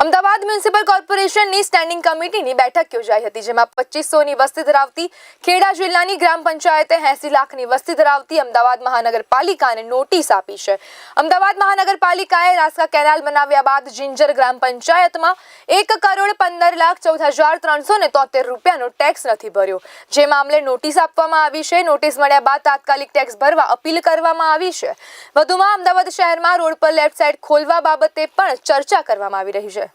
Ahmedabad municipal કોર્પોરેશનની standing કમિટીની બેઠક યોજાઈ હતી, જેમાં 2500ની વસ્તી ધરાવતી ખેડા જિલ્લાની ગ્રામ પંચાયતે 80 લાખની વસ્તી ધરાવતી અમદાવાદ મહાનગરપાલિકાને નોટિસ આપી છે. અમદાવાદ મહાનગરપાલિકાએ રાસ્કા કેનાલ બનાવ્યા બાદ જિંજર ગ્રામ પંચાયતમાં 1,15,14,373 રૂપિયાનો ટેક્સ નથી ભર્યો, જે મામલે નોટિસ આપવામાં આવી છે. નોટિસ મળ્યા બાદ તાત્કાલિક ટેક્સ ભરવા અપીલ કરવામાં આવી છે. વધુમાં અમદાવાદ શહેરમાં રોડ પર લેફ્ટ સાઈડ ખોલવા બાબતે પણ ચર્ચા કરવામાં આવી રહી છે.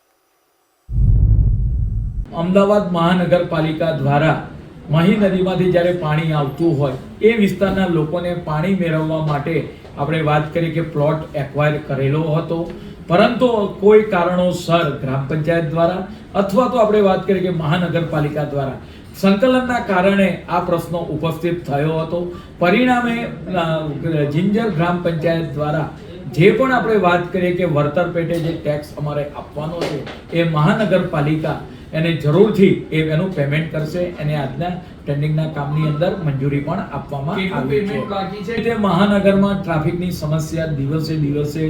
અમદાવાદ મહાનગરપાલિકા દ્વારા મહી નદીમાંથી જ્યારે પાણી આવતું હોય એ વિસ્તારના લોકોને પાણી મેળવવા માટે આપણે વાત કરી કે પ્લોટ એક્વાયર કરેલો હતો, પરંતુ કોઈ કારણોસર ગ્રામ પંચાયત દ્વારા અથવા તો આપણે વાત કરી કે મહાનગરપાલિકા દ્વારા સંકલનના કારણે આ પ્રશ્નો ઉપસ્થિત થયો હતો. પરિણામે જિંજર ગ્રામ પંચાયત દ્વારા જે પણ આપણે વાત કરીએ કે વળતર પેટે જે ટેક્સ અમારે આપવાનો છે એ મહાનગરપાલિકા એને જરૂરથી એનું પેમેન્ટ કરશે. એને આજના સ્ટેન્ડિંગના કામની અંદર મંજૂરી પણ આપવામાં આવી છે. તે મહાનગરમાં ટ્રાફિકની સમસ્યા દિવસે દિવસે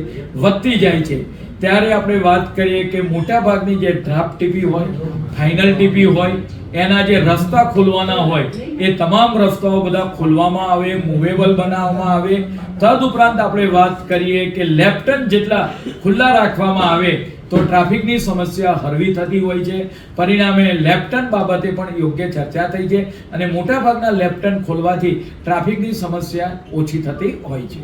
વધતી જાય છે. ત્યારે આપણે વાત કરીએ કે મોટા ભાગની જે ડ્રાફ્ટ ટીપી હોય, ફાઇનલ ટીપી હોય, એના જે રસ્તા ખોલવાના હોય એ તમામ રસ્તાઓ બધા ખોલવામાં આવે, મૂવેબલ બનાવવામાં આવે. તદુપરાંત આપણે વાત કરીએ કે લેફ્ટન જેટલા ખુલ્લા રાખવામાં આવે તો ટ્રાફિકની સમસ્યા હળવી થતી હોય છે. પરિણામે લેફ્ટન બાબતે પણ યોગ્ય ચર્ચા થઈ છે અને મોટા ભાગના લેફ્ટન ખોલવાથી ટ્રાફિકની સમસ્યા ઓછી થતી હોય છે.